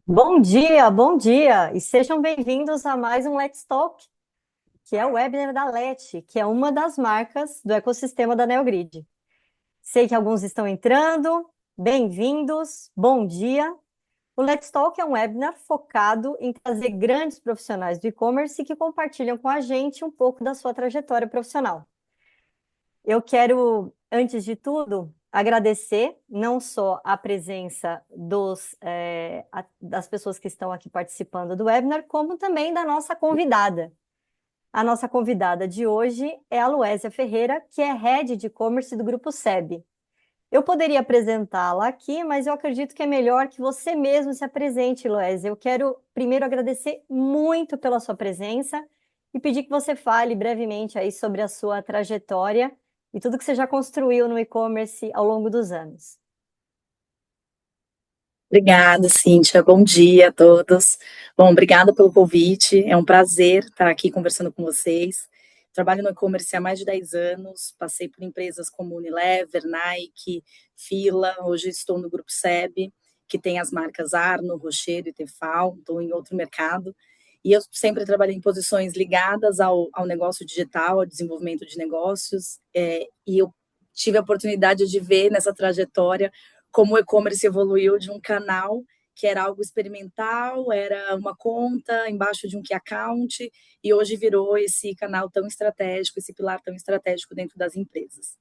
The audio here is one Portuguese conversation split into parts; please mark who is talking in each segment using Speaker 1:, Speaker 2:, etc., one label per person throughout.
Speaker 1: Bom dia, e sejam bem-vindos a mais um Let's Talk, que é o webinar da Leti, que é uma das marcas do ecossistema da Neogrid. Sei que alguns estão entrando, bem-vindos, bom dia. O Let's Talk é um webinar focado em trazer grandes profissionais do e-commerce que compartilham com a gente um pouco da sua trajetória profissional. Eu quero, antes de tudo, agradecer não só a presença das pessoas que estão aqui participando do webinar, como também da nossa convidada. A nossa convidada de hoje é a Luésia Ferreira, que é Head de E-Commerce do Grupo SEB. Eu poderia apresentá-la aqui, mas eu acredito que é melhor que você mesmo se apresente, Luésia. Eu quero primeiro agradecer muito pela sua presença e pedir que você fale brevemente aí sobre a sua trajetória e tudo que você já construiu no e-commerce ao longo dos anos.
Speaker 2: Obrigada, Cíntia. Bom dia a todos. Bom, obrigada pelo convite. É um prazer estar aqui conversando com vocês. Trabalho no e-commerce há mais de 10 anos. Passei por empresas como Unilever, Nike, Fila. Hoje estou no Grupo SEB, que tem as marcas Arno, Rochedo e Tefal. Estou em outro mercado. E eu sempre trabalhei em posições ligadas ao negócio digital, ao desenvolvimento de negócios. E eu tive a oportunidade de ver nessa trajetória como o e-commerce evoluiu de um canal que era algo experimental, era uma conta embaixo de um key account, e hoje virou esse canal tão estratégico, esse pilar tão estratégico dentro das empresas.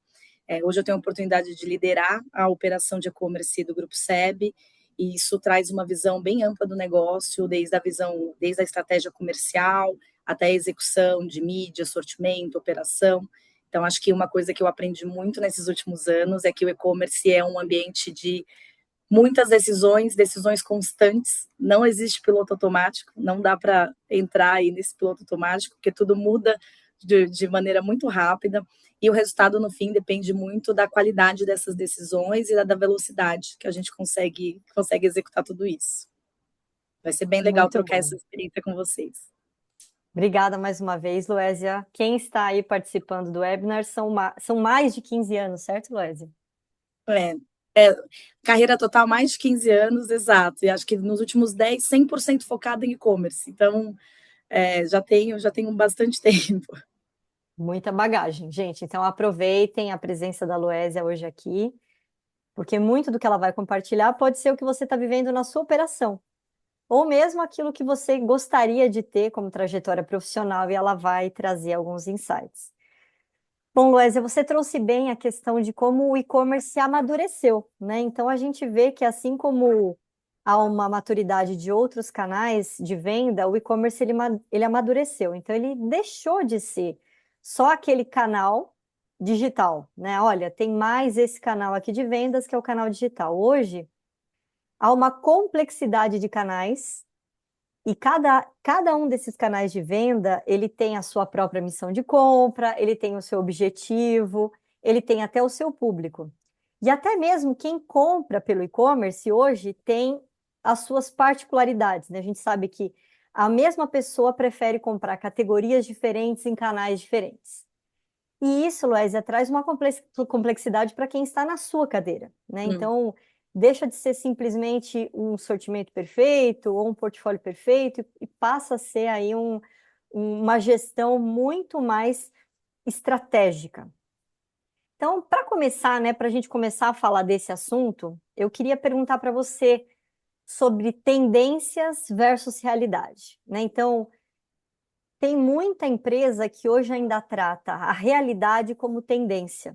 Speaker 2: Hoje eu tenho a oportunidade de liderar a operação de e-commerce do Grupo SEB, e isso traz uma visão bem ampla do negócio, desde a estratégia comercial até a execução de mídia, sortimento, operação. Então, acho que uma coisa que eu aprendi muito nesses últimos anos é que o e-commerce é um ambiente de muitas decisões, decisões constantes. Não existe piloto automático, não dá para entrar aí nesse piloto automático, porque tudo muda de maneira muito rápida. E o resultado, no fim, depende muito da qualidade dessas decisões e da velocidade que a gente consegue executar tudo isso. Vai ser bem legal
Speaker 1: Muito
Speaker 2: trocar
Speaker 1: bom.
Speaker 2: essa experiência com vocês.
Speaker 1: Obrigada mais uma vez, Luésia. Quem está aí participando do webinar são mais de 15 anos, certo, Luésia?
Speaker 2: É, é, carreira total mais de 15 anos, exato. E acho que nos últimos 10, 100% focada em e-commerce. Então, já tenho bastante tempo.
Speaker 1: Muita bagagem, gente. Então aproveitem a presença da Luésia hoje aqui, porque muito do que ela vai compartilhar pode ser o que você está vivendo na sua operação, ou mesmo aquilo que você gostaria de ter como trajetória profissional e ela vai trazer alguns insights. Bom, Luésia, você trouxe bem a questão de como o e-commerce amadureceu, né? Então a gente vê que assim como há uma maturidade de outros canais de venda, o e-commerce ele amadureceu. Então ele deixou de ser só aquele canal digital, né? Olha, tem mais esse canal aqui de vendas que é o canal digital. Hoje há uma complexidade de canais e cada um desses canais de venda, ele tem a sua própria missão de compra, ele tem o seu objetivo, ele tem até o seu público. E até mesmo quem compra pelo e-commerce hoje tem as suas particularidades, né? A gente sabe que a mesma pessoa prefere comprar categorias diferentes em canais diferentes. E isso, Luísa, traz uma complexidade para quem está na sua cadeira, né?
Speaker 2: Hum.
Speaker 1: Então, deixa de ser simplesmente um sortimento perfeito ou um portfólio perfeito e passa a ser aí uma gestão muito mais estratégica. Então, para começar, né, para a gente começar a falar desse assunto, eu queria perguntar para você sobre tendências versus realidade, né? Então, tem muita empresa que hoje ainda trata a realidade como tendência.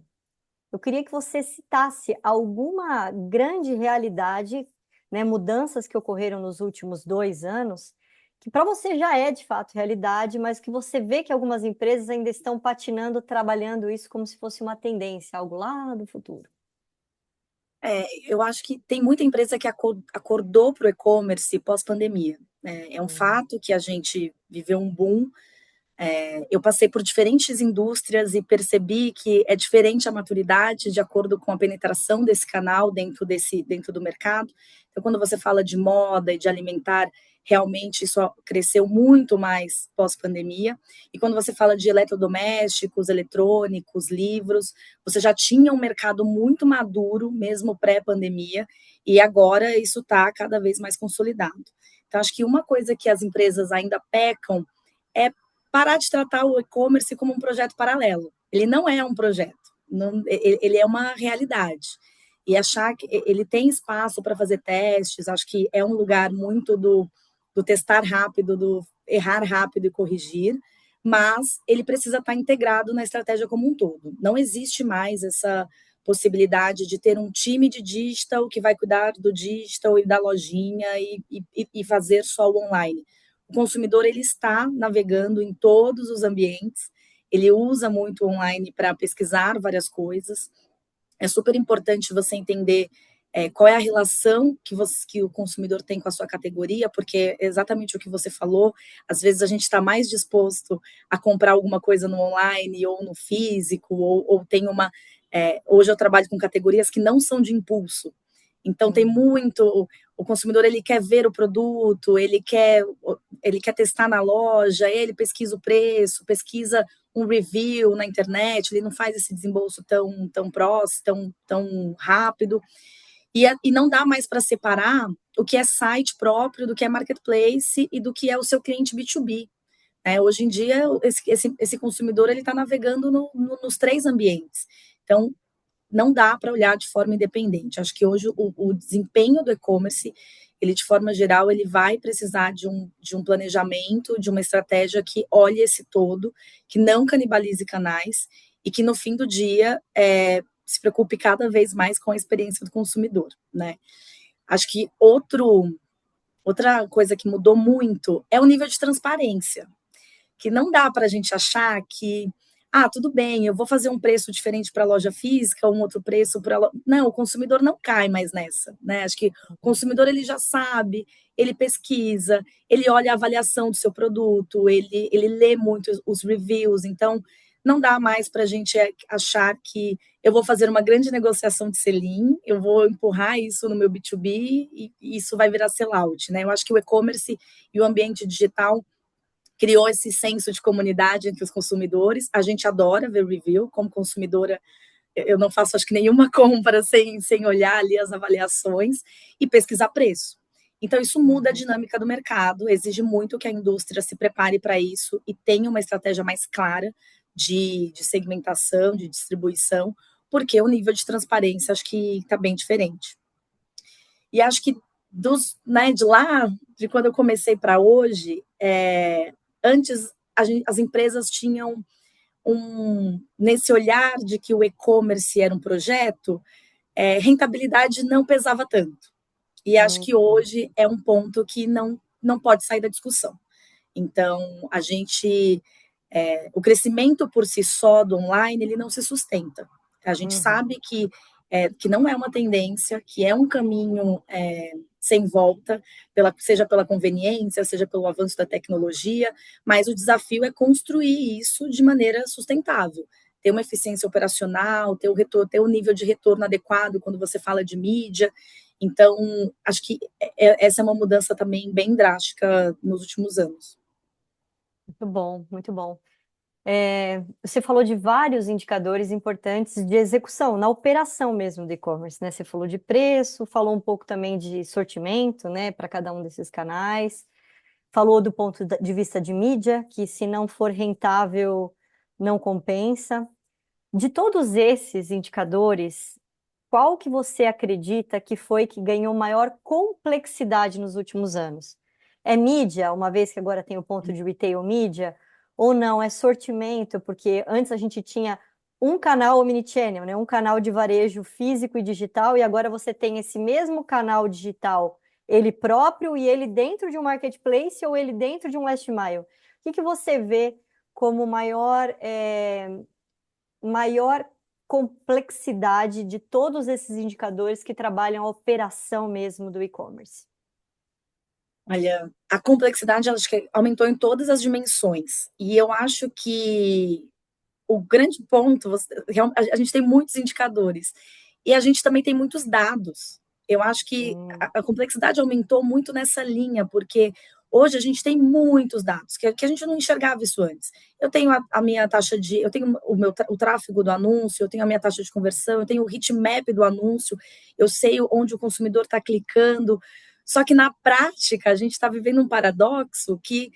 Speaker 1: Eu queria que você citasse alguma grande realidade, né, mudanças que ocorreram nos últimos 2 anos, que para você já é de fato realidade, mas que você vê que algumas empresas ainda estão patinando, trabalhando isso como se fosse uma tendência, algo lá do futuro.
Speaker 2: Eu acho que tem muita empresa que acordou para o e-commerce pós-pandemia. É um
Speaker 1: Hum.
Speaker 2: fato que a gente viveu um boom. Eu passei por diferentes indústrias e percebi que é diferente a maturidade de acordo com a penetração desse canal dentro do mercado. Então, quando você fala de moda e de alimentar, realmente isso cresceu muito mais pós-pandemia. E quando você fala de eletrodomésticos, eletrônicos, livros, você já tinha um mercado muito maduro, mesmo pré-pandemia, e agora isso está cada vez mais consolidado. Então, acho que uma coisa que as empresas ainda pecam é parar de tratar o e-commerce como um projeto paralelo. Ele não é um projeto, ele é uma realidade. E achar que ele tem espaço para fazer testes, acho que é um lugar muito do testar rápido, do errar rápido e corrigir, mas ele precisa estar integrado na estratégia como um todo. Não existe mais essa possibilidade de ter um time de digital que vai cuidar do digital e da lojinha e fazer só o online. O consumidor ele está navegando em todos os ambientes, ele usa muito o online para pesquisar várias coisas. É super importante você entender qual é a relação que o consumidor tem com a sua categoria, porque é exatamente o que você falou, às vezes a gente está mais disposto a comprar alguma coisa no online ou no físico, ou tem uma... hoje eu trabalho com categorias que não são de impulso, então tem muito... O consumidor ele quer ver o produto, ele quer testar na loja, ele pesquisa o preço, pesquisa um review na internet, ele não faz esse desembolso tão próximo, tão rápido. E não dá mais para separar o que é site próprio, do que é marketplace e do que é o seu cliente B2B. Hoje em dia, esse consumidor ele está navegando nos três ambientes. Então, não dá para olhar de forma independente. Acho que hoje o desempenho do e-commerce, ele de forma geral, ele vai precisar de um planejamento, de uma estratégia que olhe esse todo, que não canibalize canais e que no fim do dia se preocupe cada vez mais com a experiência do consumidor, né? Acho que outra coisa que mudou muito é o nível de transparência, que não dá para a gente achar que, tudo bem, eu vou fazer um preço diferente para a loja física, um outro preço para a... Não, o consumidor não cai mais nessa, né? Acho que o consumidor, ele já sabe, ele pesquisa, ele olha a avaliação do seu produto, ele lê muito os reviews, então não dá mais para a gente achar que eu vou fazer uma grande negociação de sell-in, eu vou empurrar isso no meu B2B e isso vai virar sell-out, né? Eu acho que o e-commerce e o ambiente digital criou esse senso de comunidade entre os consumidores. A gente adora ver review, como consumidora, eu não faço acho que nenhuma compra sem olhar ali as avaliações e pesquisar preço. Então, isso muda a dinâmica do mercado, exige muito que a indústria se prepare para isso e tenha uma estratégia mais clara de segmentação, de distribuição, porque o nível de transparência acho que está bem diferente. E acho que de lá, de quando eu comecei para hoje, antes as empresas tinham nesse olhar de que o e-commerce era um projeto, rentabilidade não pesava tanto. E acho que hoje é um ponto que não pode sair da discussão. Então, o crescimento por si só do online, ele não se sustenta. A gente sabe que não é uma tendência, que é um caminho sem volta, seja pela conveniência, seja pelo avanço da tecnologia, mas o desafio é construir isso de maneira sustentável, ter uma eficiência operacional, ter o nível de retorno adequado quando você fala de mídia. Então, acho que essa é uma mudança também bem drástica nos últimos anos.
Speaker 1: Muito bom, muito bom. Você falou de vários indicadores importantes de execução, na operação mesmo do e-commerce, né? Você falou de preço, falou um pouco também de sortimento, né, para cada um desses canais, falou do ponto de vista de mídia, que se não for rentável, não compensa. De todos esses indicadores, qual que você acredita que foi que ganhou maior complexidade nos últimos anos? É mídia, uma vez que agora tem o ponto de retail mídia, ou não, é sortimento, porque antes a gente tinha um canal omnichannel, né? Um canal de varejo físico e digital, e agora você tem esse mesmo canal digital, ele próprio e ele dentro de um marketplace ou ele dentro de um last mile. O que que você vê como maior complexidade de todos esses indicadores que trabalham a operação mesmo do e-commerce?
Speaker 2: Olha, a complexidade acho que aumentou em todas as dimensões. E eu acho que o grande ponto, a gente tem muitos indicadores e a gente também tem muitos dados. Eu acho que
Speaker 1: Hum,
Speaker 2: a complexidade aumentou muito nessa linha, porque hoje a gente tem muitos dados, que a gente não enxergava isso antes. Eu tenho a minha taxa de, eu tenho o tráfego do anúncio, eu tenho a minha taxa de conversão, eu tenho o heatmap do anúncio, eu sei onde o consumidor está clicando. Só que na prática a gente está vivendo um paradoxo que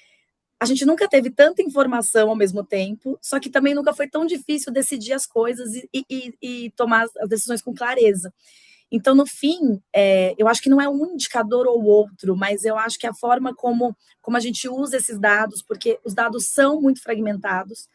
Speaker 2: a gente nunca teve tanta informação ao mesmo tempo, só que também nunca foi tão difícil decidir as coisas e tomar as decisões com clareza. Então, no fim, eu acho que não é um indicador ou outro, mas eu acho que a forma como a gente usa esses dados, porque os dados são muito fragmentados,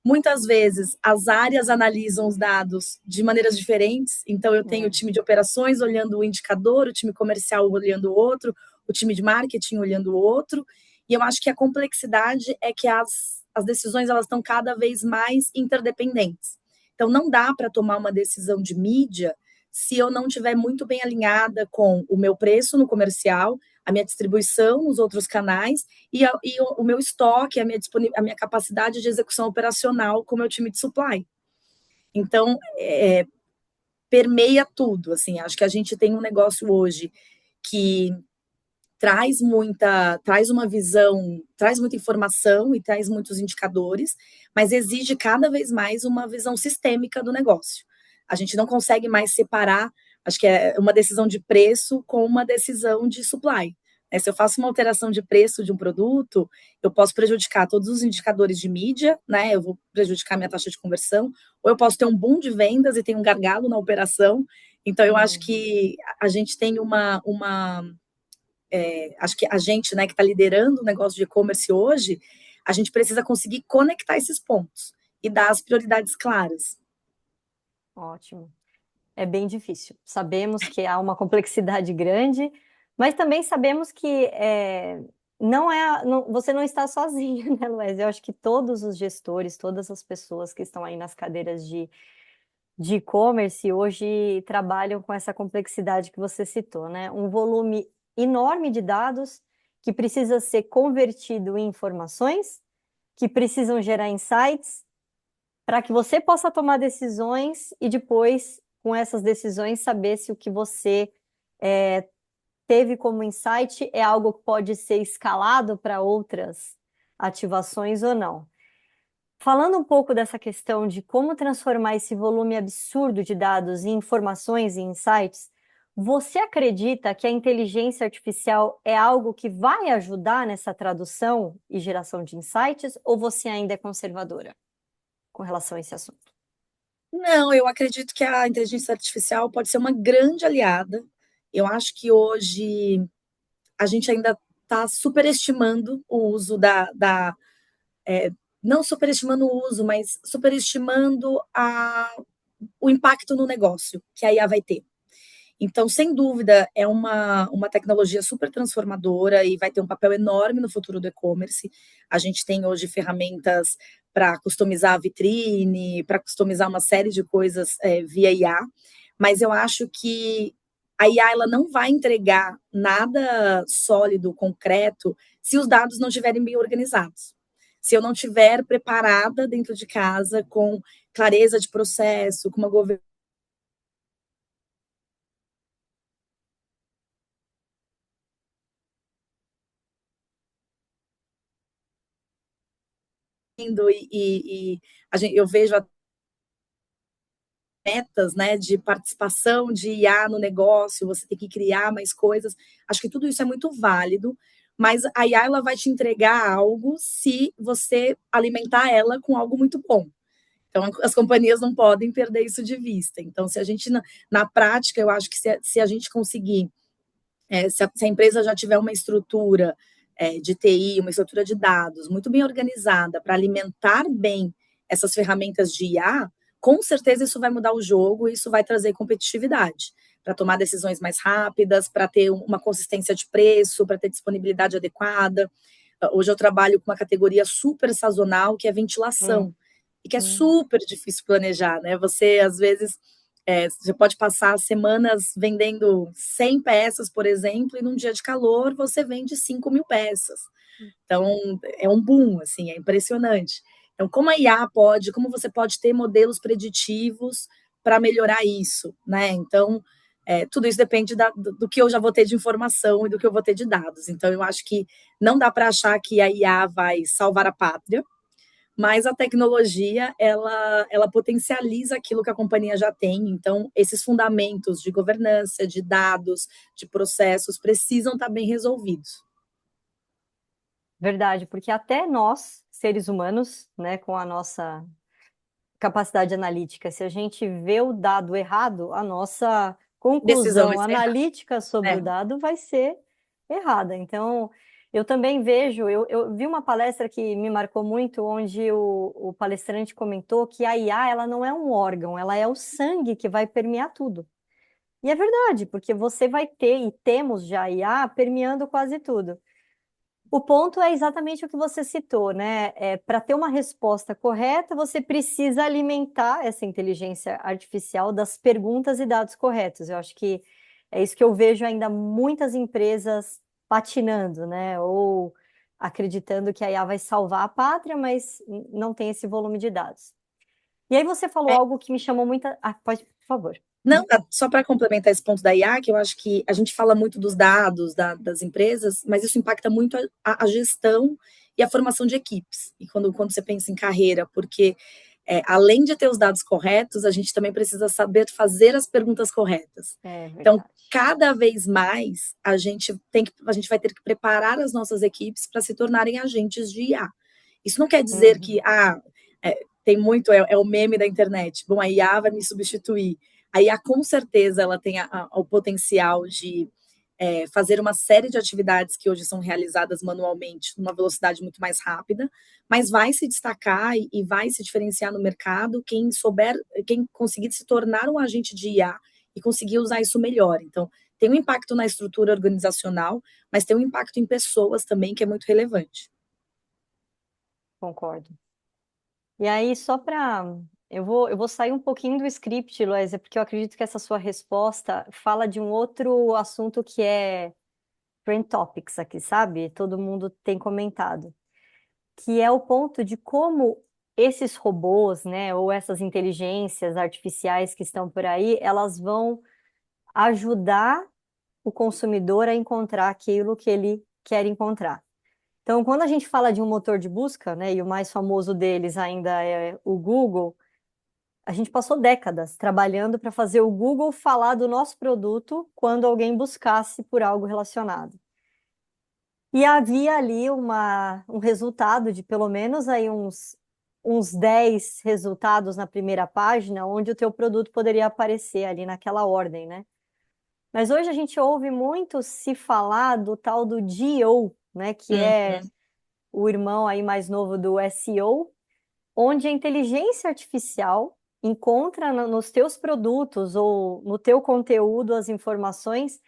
Speaker 2: muitas vezes as áreas analisam os dados de maneiras diferentes, então eu tenho o
Speaker 1: é,
Speaker 2: time de operações olhando o indicador, o time comercial olhando o outro, o time de marketing olhando o outro, e eu acho que a complexidade é que as decisões elas estão cada vez mais interdependentes. Então não dá para tomar uma decisão de mídia se eu não estiver muito bem alinhada com o meu preço no comercial, a minha distribuição nos outros canais e o meu estoque, a minha capacidade de execução operacional com o meu time de supply. Então, permeia tudo, assim, acho que a gente tem um negócio hoje que traz uma visão, traz muita informação e traz muitos indicadores, mas exige cada vez mais uma visão sistêmica do negócio. A gente não consegue mais separar, acho que é uma decisão de preço com uma decisão de supply. Se eu faço uma alteração de preço de um produto, eu posso prejudicar todos os indicadores de mídia, né? Eu vou prejudicar minha taxa de conversão, ou eu posso ter um boom de vendas e ter um gargalo na operação. Então, eu acho
Speaker 1: uhum.
Speaker 2: que a gente tem acho que a gente, né, que está liderando o negócio de e-commerce hoje, a gente precisa conseguir conectar esses pontos e dar as prioridades claras.
Speaker 1: Ótimo. É bem difícil. Sabemos que há uma complexidade grande, mas também sabemos que não é, você não está sozinho, né, Luiz? Eu acho que todos os gestores, todas as pessoas que estão aí nas cadeiras de e-commerce hoje trabalham com essa complexidade que você citou, né? Um volume enorme de dados que precisa ser convertido em informações, que precisam gerar insights para que você possa tomar decisões e depois, com essas decisões, saber se o que você teve como insight é algo que pode ser escalado para outras ativações ou não. Falando um pouco dessa questão de como transformar esse volume absurdo de dados em informações e insights, você acredita que a inteligência artificial é algo que vai ajudar nessa tradução e geração de insights, ou você ainda é conservadora com relação a esse assunto?
Speaker 2: Não, eu acredito que a inteligência artificial pode ser uma grande aliada. Eu acho que hoje a gente ainda está superestimando o uso não superestimando o uso, mas superestimando o impacto no negócio que a IA vai ter. Então, sem dúvida, é uma tecnologia super transformadora e vai ter um papel enorme no futuro do e-commerce. A gente tem hoje ferramentas para customizar a vitrine, para customizar uma série de coisas via IA, mas eu acho que a IA ela não vai entregar nada sólido, concreto, se os dados não estiverem bem organizados. Se eu não estiver preparada dentro de casa com clareza de processo, com uma governança eu vejo metas, né, de participação de IA no negócio, você tem que criar mais coisas. Acho que tudo isso é muito válido, mas a IA ela vai te entregar algo se você alimentar ela com algo muito bom. Então, as companhias não podem perder isso de vista. Então, se a gente, na prática, eu acho que se a gente conseguir, se a empresa já tiver uma estrutura de TI, uma estrutura de dados muito bem organizada para alimentar bem essas ferramentas de IA, com certeza isso vai mudar o jogo e isso vai trazer competitividade para tomar decisões mais rápidas, para ter uma consistência de preço, para ter disponibilidade adequada. Hoje eu trabalho com uma categoria super sazonal, que é
Speaker 1: Hum,
Speaker 2: ventilação, e que é
Speaker 1: hum.
Speaker 2: super difícil planejar, né? Você, às vezes, você pode passar semanas vendendo 100 peças, por exemplo, e num dia de calor você vende 5.000 peças. Então, é um boom, assim, é impressionante. Então, como você pode ter modelos preditivos para melhorar isso, né? Então, tudo isso depende do que eu já vou ter de informação e do que eu vou ter de dados. Então, eu acho que não dá para achar que a IA vai salvar a pátria, mas a tecnologia, ela potencializa aquilo que a companhia já tem. Então, esses fundamentos de governança, de dados, de processos, precisam estar bem resolvidos.
Speaker 1: Verdade, porque até nós, seres humanos, né, com a nossa capacidade analítica, se a gente vê o dado errado, a nossa
Speaker 2: Decisão vai
Speaker 1: conclusão
Speaker 2: ser errada.
Speaker 1: analítica sobre o
Speaker 2: É.
Speaker 1: dado vai ser errada. Então, eu também vejo, eu vi uma palestra que me marcou muito, onde o palestrante comentou que a IA, ela não é um órgão, ela é o sangue que vai permear tudo. E é verdade, porque você vai ter, e temos já a IA permeando quase tudo. O ponto é exatamente o que você citou, né? Para ter uma resposta correta, você precisa alimentar essa inteligência artificial das perguntas e dados corretos. Eu acho que é isso que eu vejo ainda muitas empresas patinando, né? Ou acreditando que a IA vai salvar a pátria, mas não tem esse volume de dados. E aí você falou algo que me chamou muita. Ah, pode, por favor.
Speaker 2: Não, só para complementar esse ponto da IA, que eu acho que a gente fala muito dos dados das empresas, mas isso impacta muito a gestão e a formação de equipes. E quando você pensa em carreira, porque além de ter os dados corretos, a gente também precisa saber fazer as perguntas corretas.
Speaker 1: É
Speaker 2: Então,
Speaker 1: verdade.
Speaker 2: cada vez mais a gente vai ter que preparar as nossas equipes para se tornarem agentes de IA. Isso não quer dizer que
Speaker 1: Uhum.
Speaker 2: tem muito, o meme da internet. Bom, a IA vai me substituir. A IA, com certeza, ela tem o potencial de fazer uma série de atividades que hoje são realizadas manualmente, numa velocidade muito mais rápida, mas vai se destacar e vai se diferenciar no mercado quem conseguir se tornar um agente de IA e conseguir usar isso melhor. Então, tem um impacto na estrutura organizacional, mas tem um impacto em pessoas também que é muito relevante.
Speaker 1: Concordo. E aí, só para. Eu vou sair um pouquinho do script, Loésia, porque eu acredito que essa sua resposta fala de um outro assunto que é Trend Topics aqui, sabe? Todo mundo tem comentado, que é o ponto de como esses robôs, né, ou essas inteligências artificiais que estão por aí, elas vão ajudar o consumidor a encontrar aquilo que ele quer encontrar. Então, quando a gente fala de um motor de busca, né, e o mais famoso deles ainda é o Google, a gente passou décadas trabalhando para fazer o Google falar do nosso produto quando alguém buscasse por algo relacionado. E havia ali um resultado de pelo menos aí uns 10 resultados na primeira página, onde o teu produto poderia aparecer ali naquela ordem, né? Mas hoje a gente ouve muito se falar do tal do GEO, né? Que é
Speaker 2: Uhum.
Speaker 1: o irmão aí mais novo do SEO, onde a inteligência artificial encontra nos teus produtos ou no teu conteúdo as informações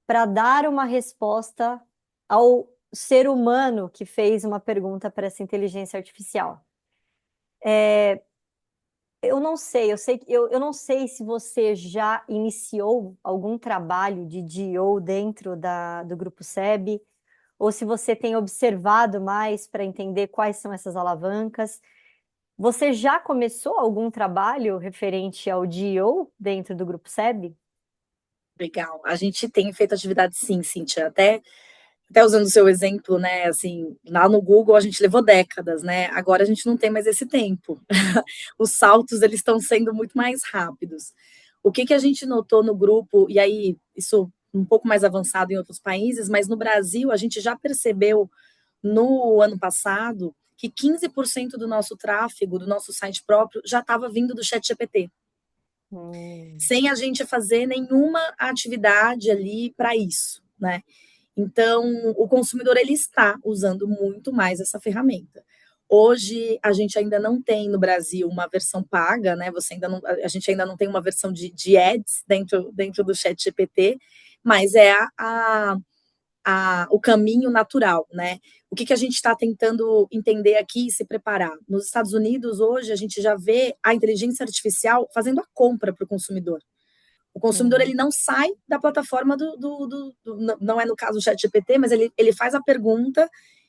Speaker 1: para dar uma resposta ao ser humano que fez uma pergunta para essa inteligência artificial. Eu não sei, eu não sei se você já iniciou algum trabalho de DO dentro do Grupo SEB, ou se você tem observado mais para entender quais são essas alavancas. Você já começou algum trabalho referente ao DO dentro do Grupo SEB?
Speaker 2: Legal. A gente tem feito atividade sim, Cíntia. Até usando o seu exemplo, né? Assim, lá no Google a gente levou décadas, né? Agora a gente não tem mais esse tempo. Os saltos eles estão sendo muito mais rápidos. O que a gente notou no grupo, e aí isso um pouco mais avançado em outros países, mas no Brasil a gente já percebeu no ano passado que 15% do nosso tráfego, do nosso site próprio, já estava vindo do ChatGPT,
Speaker 1: Hum,
Speaker 2: sem a gente fazer nenhuma atividade ali para isso, né? Então, o consumidor ele está usando muito mais essa ferramenta. Hoje a gente ainda não tem no Brasil uma versão paga, né? A gente ainda não tem uma versão de ads dentro do Chat GPT, mas é o caminho natural, né? O que a gente está tentando entender aqui e se preparar? Nos Estados Unidos, hoje, a gente já vê a inteligência artificial fazendo a compra para o consumidor. O consumidor ele
Speaker 1: uhum.
Speaker 2: não sai da plataforma não é no caso do ChatGPT, mas ele faz a pergunta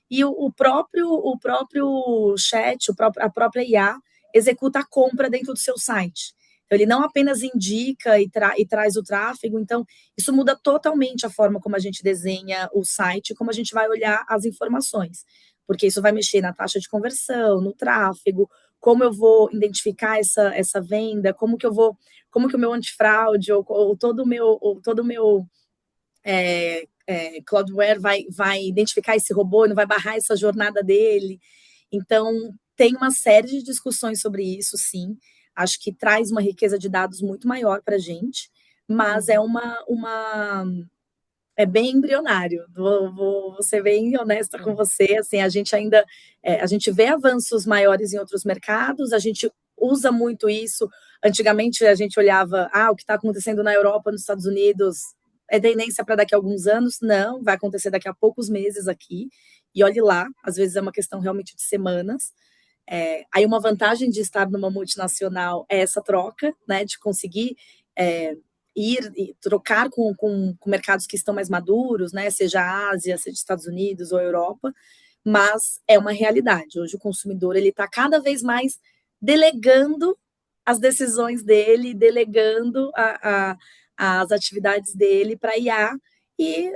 Speaker 2: e o próprio chat, a própria IA executa a compra dentro do seu site. Então, ele não apenas indica e traz o tráfego, então, isso muda totalmente a forma como a gente desenha o site, como a gente vai olhar as informações, porque isso vai mexer na taxa de conversão, no tráfego, como eu vou identificar essa venda, como que o meu antifraude ou todo o meu Cloudware vai identificar esse robô e não vai barrar essa jornada dele. Então, tem uma série de discussões sobre isso, sim. Acho que traz uma riqueza de dados muito maior para a gente, mas é bem embrionário. Vou ser bem honesta com você. Assim, a gente ainda a gente vê avanços maiores em outros mercados, a gente usa muito isso. Antigamente a gente olhava, o que está acontecendo na Europa, nos Estados Unidos, é tendência para daqui a alguns anos. Não, vai acontecer daqui a poucos meses aqui. E olhe lá, às vezes é uma questão realmente de semanas. Aí uma vantagem de estar numa multinacional é essa troca, né, de conseguir ir e trocar com mercados que estão mais maduros, né, seja a Ásia, seja Estados Unidos ou Europa, mas é uma realidade. Hoje o consumidor ele está cada vez mais delegando as decisões dele, delegando as atividades dele para IA, e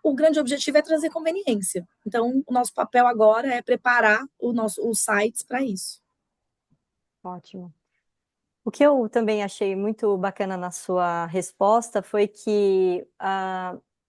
Speaker 2: o grande objetivo é trazer conveniência. Então, o nosso papel agora é preparar os sites para isso.
Speaker 1: Ótimo. O que eu também achei muito bacana na sua resposta foi que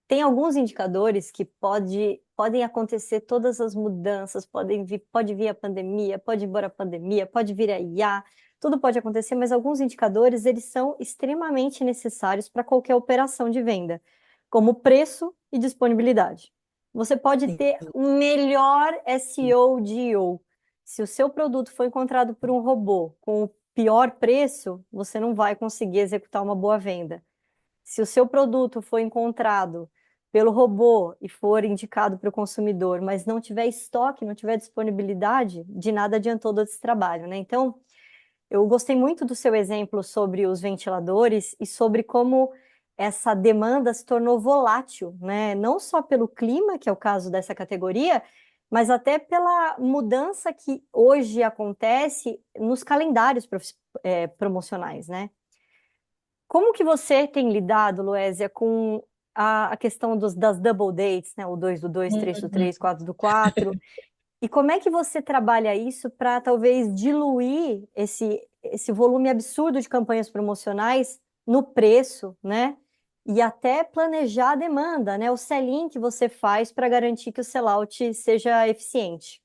Speaker 1: tem alguns indicadores que podem acontecer todas as mudanças, pode vir a pandemia, pode ir embora a pandemia, pode vir a IA, tudo pode acontecer, mas alguns indicadores eles são extremamente necessários para qualquer operação de venda, como preço e disponibilidade. Você pode
Speaker 2: Sim.
Speaker 1: ter o melhor SEO GEO. Se o seu produto foi encontrado por um robô com o pior preço, você não vai conseguir executar uma boa venda. Se o seu produto foi encontrado pelo robô e for indicado para o consumidor, mas não tiver estoque, não tiver disponibilidade, de nada adiantou todo esse trabalho, né? Então, eu gostei muito do seu exemplo sobre os ventiladores e sobre como essa demanda se tornou volátil, né? Não só pelo clima, que é o caso dessa categoria, mas até pela mudança que hoje acontece nos calendários promocionais, né? Como que você tem lidado, Loésia, com a questão das double dates, né? O 2 do 2, 3 do 3, 4 do 4? E como é que você trabalha isso para talvez diluir esse volume absurdo de campanhas promocionais no preço, né? E até planejar a demanda, né? O sell-in que você faz para garantir que o sell-out seja eficiente.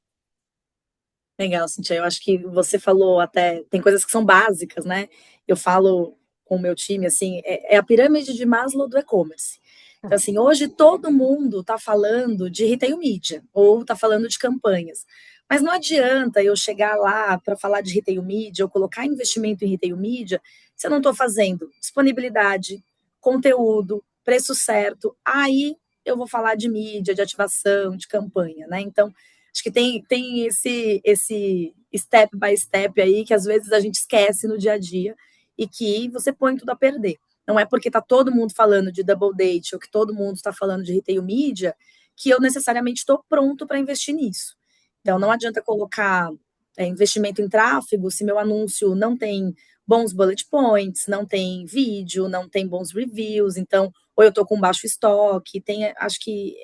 Speaker 2: Legal, Cintia. Eu acho que você falou até, tem coisas que são básicas, né? Eu falo com o meu time, assim, é a pirâmide de Maslow do e-commerce. Então, assim, hoje todo mundo está falando de retail media, ou está falando de campanhas. Mas não adianta eu chegar lá para falar de retail media, ou colocar investimento em retail media, se eu não estou fazendo disponibilidade, conteúdo, preço certo. Aí eu vou falar de mídia, de ativação, de campanha, né? Então, acho que tem esse step by step aí que às vezes a gente esquece no dia a dia e que você põe tudo a perder. Não é porque está todo mundo falando de double date ou que todo mundo está falando de retail media que eu necessariamente estou pronto para investir nisso. Então, não adianta colocar investimento em tráfego se meu anúncio não tem bons bullet points, não tem vídeo, não tem bons reviews. Então, ou eu estou com baixo estoque, acho que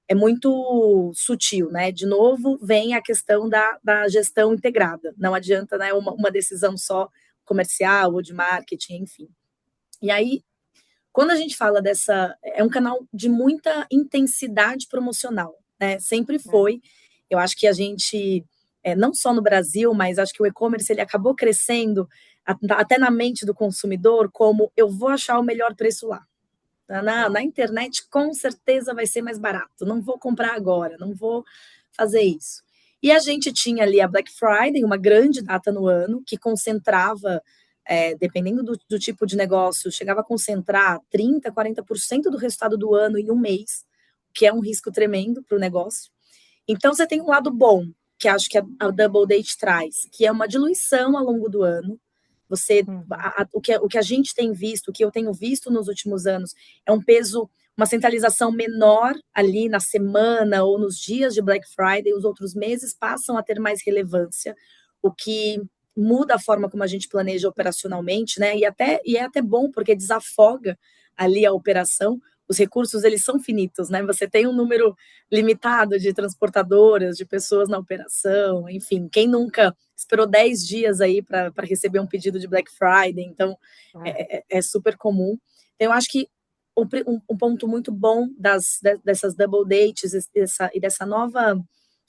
Speaker 2: é muito sutil, né? De novo, vem a questão da gestão integrada. Não adianta, né, uma decisão só comercial ou de marketing, enfim. E aí, quando a gente fala é um canal de muita intensidade promocional, né? Sempre foi. Eu acho que a gente, não só no Brasil, mas acho que o e-commerce ele acabou crescendo até na mente do consumidor como eu vou achar o melhor preço lá. Na internet, com certeza vai ser mais barato. Não vou comprar agora, não vou fazer isso. E a gente tinha ali a Black Friday, uma grande data no ano, que concentrava, dependendo do tipo de negócio, chegava a concentrar 30%, 40% do resultado do ano em um mês, que é um risco tremendo para o negócio. Então, você tem um lado bom, que acho que a Double Date traz, que é uma diluição ao longo do ano. O que a gente tem visto, o que eu tenho visto nos últimos anos, é um peso, uma centralização menor ali na semana ou nos dias de Black Friday. Os outros meses passam a ter mais relevância, o que muda a forma como a gente planeja operacionalmente, né? E é até bom porque desafoga ali a operação. Os recursos, eles são finitos, né? Você tem um número limitado de transportadoras, de pessoas na operação, enfim, quem nunca esperou 10 dias aí para receber um pedido de Black Friday, então
Speaker 1: É.
Speaker 2: é super comum. Então, eu acho que um ponto muito bom dessas double dates e dessa nova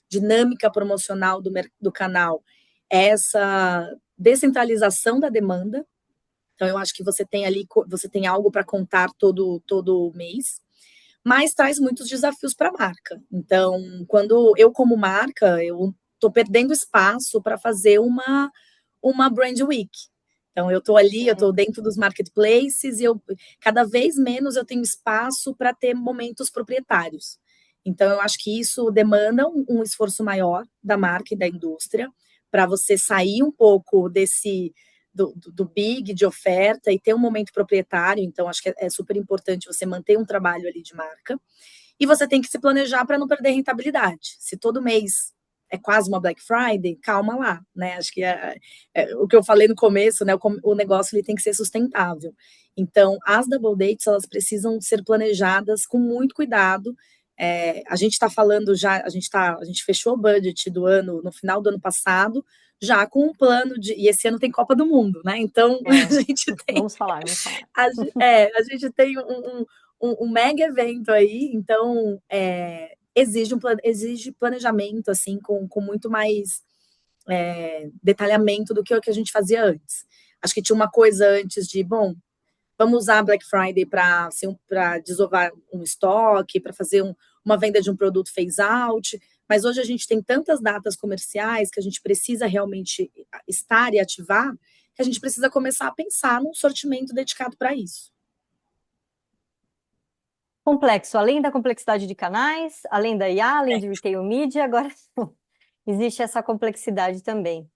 Speaker 2: dinâmica promocional do canal é essa descentralização da demanda. Então, eu acho que você tem ali, você tem algo para contar todo mês, mas traz muitos desafios para a marca. Então, quando eu, como marca, eu estou perdendo espaço para fazer uma brand week. Então, eu estou ali, eu estou dentro dos marketplaces e cada vez menos eu tenho espaço para ter momentos proprietários. Então, eu acho que isso demanda um esforço maior da marca e da indústria para você sair um pouco do big, de oferta e ter um momento proprietário. Então, acho que é super importante você manter um trabalho ali de marca. E você tem que se planejar para não perder rentabilidade. Se todo mês é quase uma Black Friday, calma lá, né? Acho que o que eu falei no começo, né? O negócio ele tem que ser sustentável. Então, as double dates, elas precisam ser planejadas com muito cuidado. A gente está falando já, a gente fechou o budget do ano, no final do ano passado, já com um plano e esse ano tem Copa do Mundo, né? Então, a gente tem,
Speaker 1: Vamos falar, vamos falar.
Speaker 2: a gente tem um mega evento aí, então exige planejamento assim com muito mais detalhamento do que o que a gente fazia antes. Acho que tinha uma coisa antes de, bom, vamos usar a Black Friday para desovar um estoque, para fazer uma venda de um produto phase out, mas hoje a gente tem tantas datas comerciais que a gente precisa realmente estar e ativar, que a gente precisa começar a pensar num sortimento dedicado para isso.
Speaker 1: Complexo, além da complexidade de canais, além da IA, além de retail media, agora existe essa complexidade também.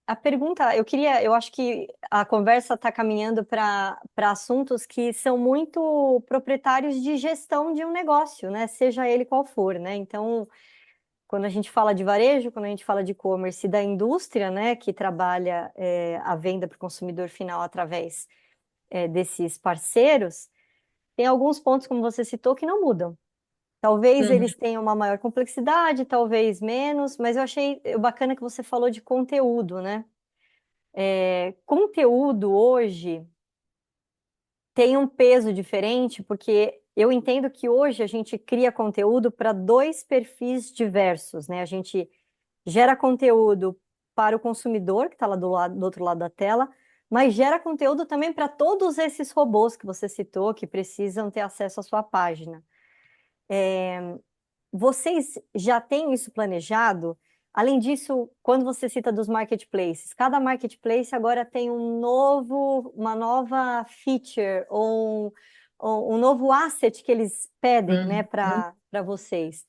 Speaker 1: A pergunta, eu acho que a conversa está caminhando para assuntos que são muito proprietários de gestão de um negócio, né? Seja ele qual for, né? Então, quando a gente fala de varejo, quando a gente fala de e-commerce e da indústria, né, que trabalha a venda para o consumidor final através desses parceiros, tem alguns pontos, como você citou, que não mudam. Talvez
Speaker 2: Uhum.
Speaker 1: eles tenham uma maior complexidade, talvez menos, mas eu achei bacana que você falou de conteúdo, né? Conteúdo hoje tem um peso diferente, porque eu entendo que hoje a gente cria conteúdo para dois perfis diversos, né? A gente gera conteúdo para o consumidor, que está lá do outro lado da tela, mas gera conteúdo também para todos esses robôs que você citou, que precisam ter acesso à sua página. Vocês já têm isso planejado? Além disso, quando você cita dos marketplaces, cada marketplace agora tem uma nova feature ou um novo asset que eles pedem, né,
Speaker 2: Uhum.
Speaker 1: para vocês.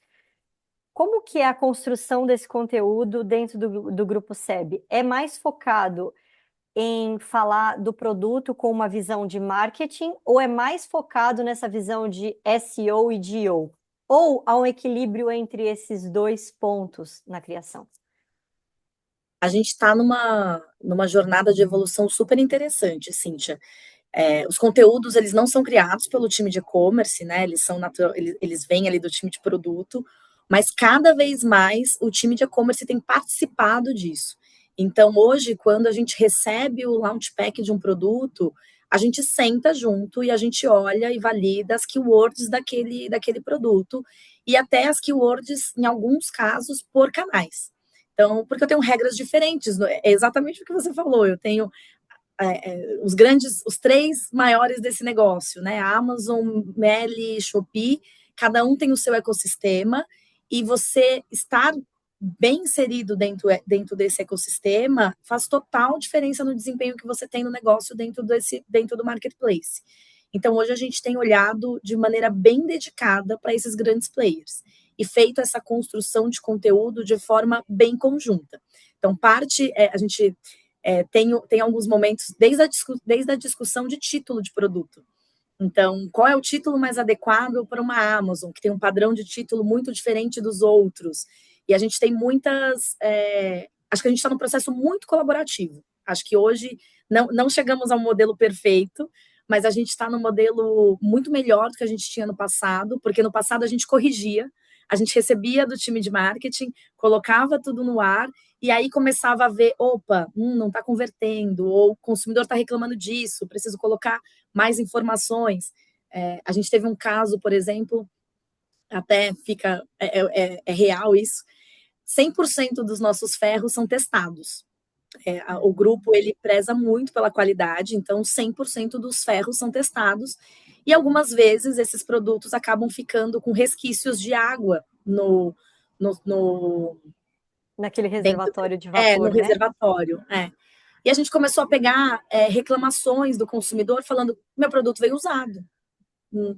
Speaker 1: Como que é a construção desse conteúdo dentro do Grupo SEB? É mais focado em falar do produto com uma visão de marketing ou é mais focado nessa visão de SEO e GEO? Ou há um equilíbrio entre esses dois pontos na criação?
Speaker 2: A gente está numa jornada de evolução super interessante, Cíntia. Os conteúdos, eles não são criados pelo time de e-commerce, né? Eles vêm ali do time de produto, mas cada vez mais o time de e-commerce tem participado disso. Então, hoje, quando a gente recebe o launch pack de um produto, a gente senta junto e a gente olha e valida as keywords daquele produto e até as keywords, em alguns casos, por canais. Então, porque eu tenho regras diferentes, é exatamente o que você falou, eu tenho os três maiores desse negócio, né? A Amazon, Meli, Shopee, cada um tem o seu ecossistema e você estar bem inserido dentro desse ecossistema faz total diferença no desempenho que você tem no negócio dentro do marketplace. Então, hoje a gente tem olhado de maneira bem dedicada para esses grandes players e feito essa construção de conteúdo de forma bem conjunta. Então, a gente tem alguns momentos, desde a discussão de título de produto. Então, qual é o título mais adequado para uma Amazon, que tem um padrão de título muito diferente dos outros? E a gente tem muitas acho que a gente está num processo muito colaborativo. Acho que hoje não chegamos ao modelo perfeito, mas a gente está num modelo muito melhor do que a gente tinha no passado, porque no passado a gente corrigia, a gente recebia do time de marketing, colocava tudo no ar, e aí começava a ver, opa, não está convertendo, ou o consumidor está reclamando disso, preciso colocar mais informações. A gente teve um caso, por exemplo, até fica, é real isso, 100% dos nossos ferros são testados. O grupo ele preza muito pela qualidade, então 100% dos ferros são testados e algumas vezes esses produtos acabam ficando com resquícios de água no
Speaker 1: Naquele
Speaker 2: dentro
Speaker 1: reservatório de
Speaker 2: no
Speaker 1: vapor, né?
Speaker 2: reservatório. E a gente começou a pegar reclamações do consumidor falando: meu produto veio usado,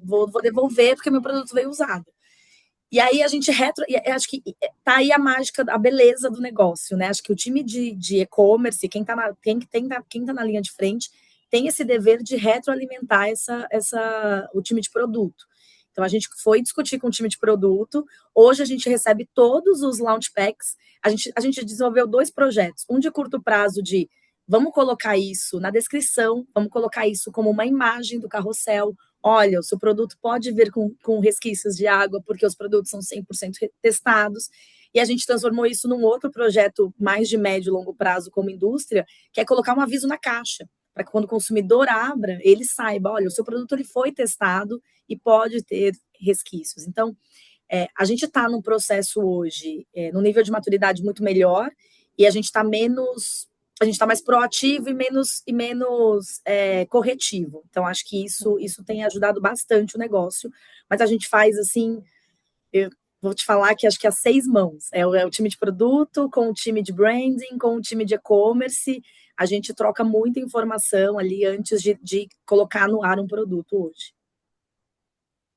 Speaker 2: vou devolver porque meu produto veio usado. E aí a gente acho que tá aí a mágica, a beleza do negócio, né? Acho que o time de e-commerce, quem tá na linha de frente, tem esse dever de retroalimentar o time de produto. Então a gente foi discutir com o time de produto. Hoje a gente recebe todos os launch packs. A gente desenvolveu 2 projetos, um de curto prazo de vamos colocar isso na descrição, vamos colocar isso como uma imagem do carrossel. Olha, o seu produto pode vir com resquícios de água, porque os produtos são 100% testados. E a gente transformou isso num outro projeto mais de médio e longo prazo como indústria, que é colocar um aviso na caixa, para que quando o consumidor abra, ele saiba, olha, o seu produto ele foi testado e pode ter resquícios. Então, a gente está num processo hoje, num nível de maturidade muito melhor, e a gente está mais proativo e menos corretivo. Então, acho que isso tem ajudado bastante o negócio. Mas a gente faz assim, eu vou te falar que acho que há 6 mãos. É o time de produto, com o time de branding, com o time de e-commerce. A gente troca muita informação ali antes de colocar no ar um produto hoje.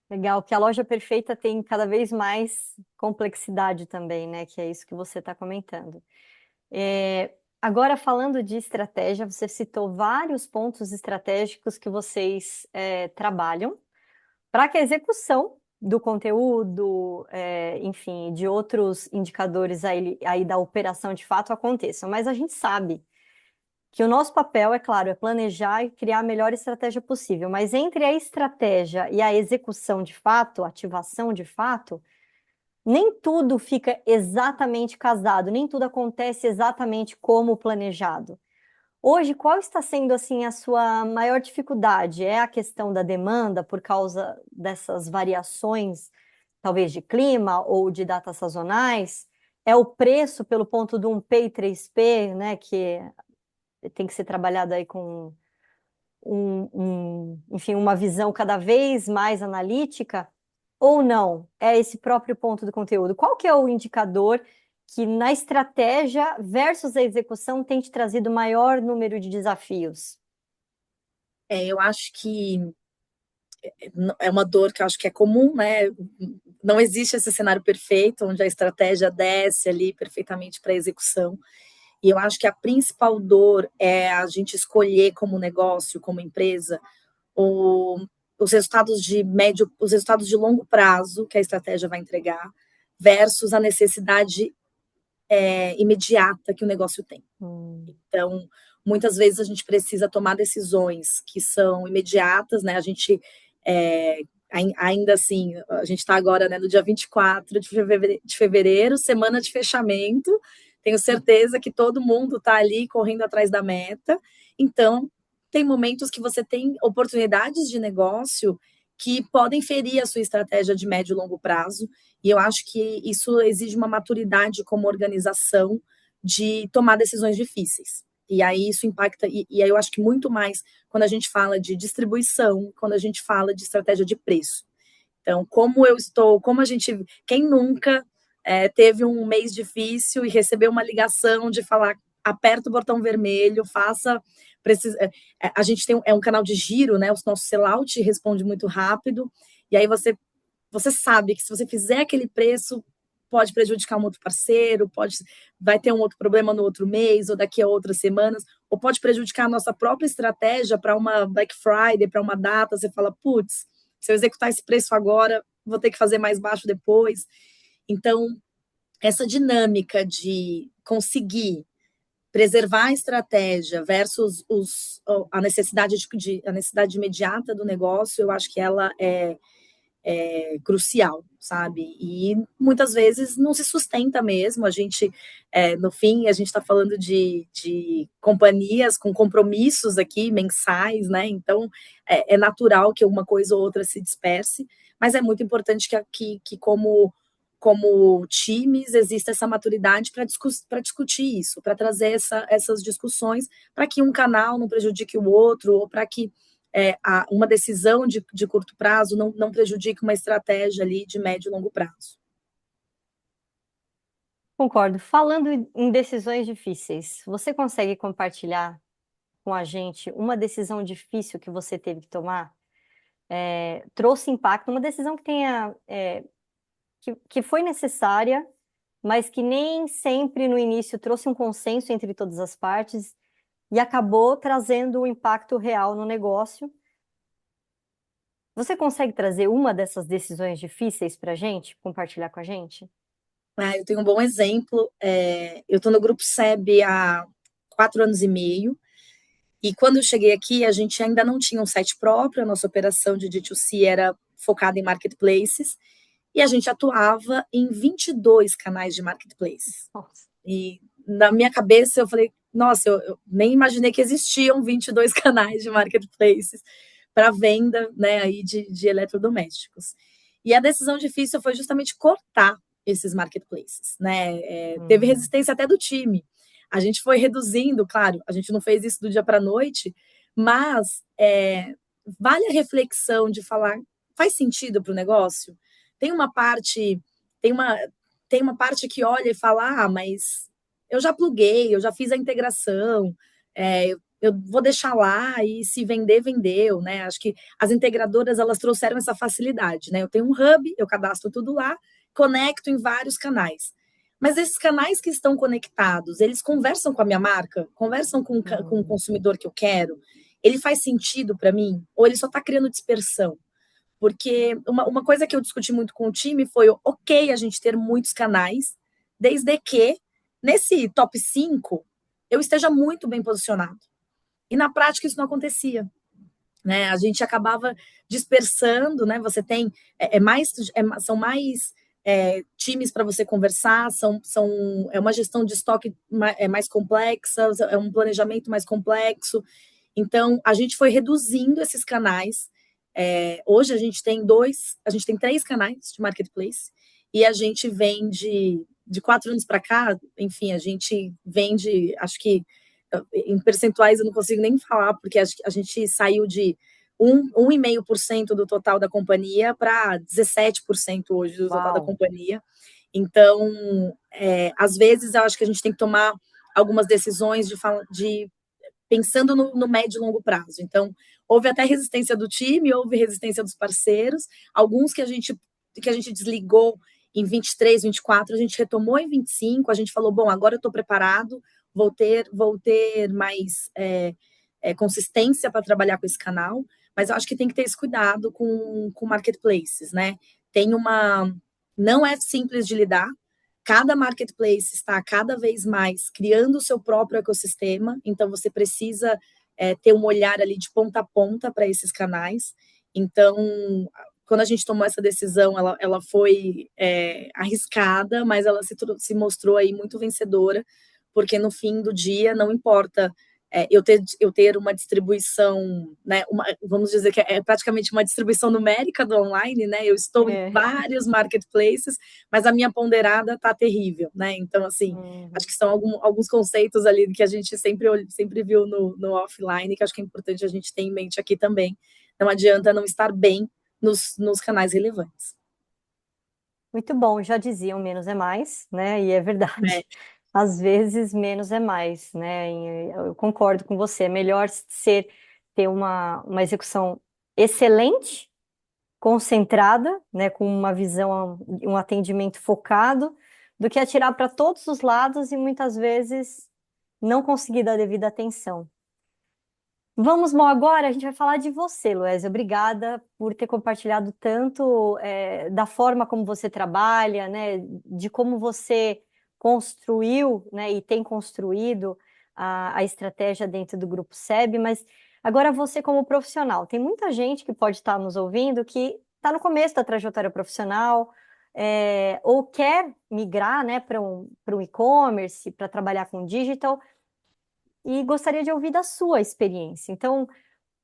Speaker 1: Legal, que a loja perfeita tem cada vez mais complexidade também, né? Que é isso que você está comentando. Agora, falando de estratégia, você citou vários pontos estratégicos que vocês trabalham para que a execução do conteúdo, enfim, de outros indicadores aí da operação de fato aconteçam. Mas a gente sabe que o nosso papel, é claro, é planejar e criar a melhor estratégia possível, mas entre a estratégia e a execução de fato, a ativação de fato, nem tudo fica exatamente casado, nem tudo acontece exatamente como planejado. Hoje, qual está sendo assim a sua maior dificuldade? É a questão da demanda por causa dessas variações, talvez de clima ou de datas sazonais? É o preço pelo ponto de um P3P, né, que tem que ser trabalhado aí com enfim, uma visão cada vez mais analítica, ou não? É esse próprio ponto do conteúdo. Qual que é o indicador que na estratégia versus a execução tem te trazido maior número de desafios?
Speaker 2: Eu acho que é uma dor que eu acho que é comum, né? Não existe esse cenário perfeito, onde a estratégia desce ali perfeitamente para a execução. E eu acho que a principal dor é a gente escolher como negócio, como empresa, o, os resultados de longo prazo que a estratégia vai entregar, versus a necessidade imediata que o negócio tem. Então, muitas vezes a gente precisa tomar decisões que são imediatas, né? A gente, ainda assim, a gente está agora, né, no dia 24 de fevereiro, semana de fechamento. Tenho certeza que todo mundo está ali correndo atrás da meta. Então, tem momentos que você tem oportunidades de negócio que podem ferir a sua estratégia de médio e longo prazo. E eu acho que isso exige uma maturidade como organização de tomar decisões difíceis. E aí isso impacta, e aí eu acho que muito mais quando a gente fala de distribuição, quando a gente fala de estratégia de preço. Então, quem nunca teve um mês difícil e recebeu uma ligação de falar, aperta o botão vermelho, a gente tem um canal de giro, né? O nosso sellout responde muito rápido, e aí você sabe que se você fizer aquele preço, pode prejudicar um outro parceiro, vai ter um outro problema no outro mês ou daqui a outras semanas, ou pode prejudicar a nossa própria estratégia para uma Black Friday, para uma data, você fala, putz, se eu executar esse preço agora, vou ter que fazer mais baixo depois. Então, essa dinâmica de conseguir preservar a estratégia versus a necessidade imediata do negócio, eu acho que ela é crucial, sabe? E muitas vezes não se sustenta mesmo. A gente, no fim, a gente está falando de companhias com compromissos aqui mensais, né? Então é natural que uma coisa ou outra se disperse, mas é muito importante que como times exista essa maturidade para discutir isso, para trazer essas discussões, para que um canal não prejudique o outro, ou para que uma decisão de curto prazo não prejudique uma estratégia ali de médio e longo prazo.
Speaker 1: Concordo. Falando em decisões difíceis, você consegue compartilhar com a gente uma decisão difícil que você teve que tomar? Trouxe impacto, uma decisão que tenha, que foi necessária, mas que nem sempre no início trouxe um consenso entre todas as partes e acabou trazendo um impacto real no negócio. Você consegue trazer uma dessas decisões difíceis para a gente, compartilhar com a gente?
Speaker 2: Eu tenho um bom exemplo. Eu estou no Grupo SEB há 4 anos e meio, e quando eu cheguei aqui, a gente ainda não tinha um site próprio, a nossa operação de D2C era focada em marketplaces, e a gente atuava em 22 canais de marketplace.
Speaker 1: Nossa.
Speaker 2: E na minha cabeça eu falei, nossa, eu nem imaginei que existiam 22 canais de marketplaces para venda, né, aí de eletrodomésticos. E a decisão difícil foi justamente cortar esses marketplaces, né? Teve
Speaker 1: Hum.
Speaker 2: resistência até do time. A gente foi reduzindo, claro, a gente não fez isso do dia para a noite, mas vale a reflexão de falar, faz sentido para o negócio? Tem uma parte, tem uma, tem uma parte que olha e fala, mas eu já pluguei, eu já fiz a integração, eu vou deixar lá e se vender, vendeu, né? Acho que as integradoras, elas trouxeram essa facilidade, né? Eu tenho um hub, eu cadastro tudo lá, conecto em vários canais. Mas esses canais que estão conectados, eles conversam com a minha marca? Conversam com o
Speaker 1: Hum.
Speaker 2: consumidor que eu quero? Ele faz sentido para mim? Ou ele só está criando dispersão? Porque uma coisa que eu discuti muito com o time foi, ok, a gente ter muitos canais, desde que nesse top 5 eu esteja muito bem posicionado. E na prática isso não acontecia. Né? A gente acabava dispersando, né? Você tem são mais times para você conversar, é uma gestão de estoque mais complexa, é um planejamento mais complexo. Então, a gente foi reduzindo esses canais. Hoje a gente tem 3 canais de marketplace e a gente vende de 4 anos para cá, enfim, a gente vende, acho que em percentuais eu não consigo nem falar, porque a gente saiu de 1,5% do total da companhia para 17% hoje do total da
Speaker 1: Uau.
Speaker 2: companhia. Então, às vezes, eu acho que a gente tem que tomar algumas decisões de pensando no médio e longo prazo. Então, houve até resistência do time, houve resistência dos parceiros, alguns que a gente desligou em 23, 24, a gente retomou em 25, a gente falou, bom, agora eu estou preparado, vou ter mais consistência para trabalhar com esse canal, mas eu acho que tem que ter esse cuidado com marketplaces, né? Não é simples de lidar, cada marketplace está cada vez mais criando o seu próprio ecossistema, então você precisa ter um olhar ali de ponta a ponta para esses canais. Então, quando a gente tomou essa decisão, ela foi arriscada, mas ela se mostrou aí muito vencedora, porque no fim do dia não importa eu ter uma distribuição, né, vamos dizer que é praticamente uma distribuição numérica do online, né? Eu estou em
Speaker 1: É.
Speaker 2: vários marketplaces, mas a minha ponderada está terrível, né? Então, assim, acho
Speaker 1: Uhum.
Speaker 2: que são alguns conceitos ali que a gente sempre viu no offline, que acho que é importante a gente ter em mente aqui também. Não adianta não estar bem nos canais relevantes.
Speaker 1: Muito bom, já diziam menos é mais, né? E é
Speaker 2: É,
Speaker 1: verdade. Às vezes menos é mais, né? Eu concordo com você. É melhor ter uma execução excelente, concentrada, né? Com uma visão, um atendimento focado, do que atirar para todos os lados e muitas vezes não conseguir dar devida atenção. Vamos, Mo, agora a gente vai falar de você, Luézia. Obrigada por ter compartilhado tanto da forma como você trabalha, né, de como você construiu, né, e tem construído a estratégia dentro do Grupo SEB, mas agora você como profissional. Tem muita gente que pode estar nos ouvindo que está no começo da trajetória profissional, ou quer migrar, né, para um e-commerce, para trabalhar com digital, e gostaria de ouvir da sua experiência. Então,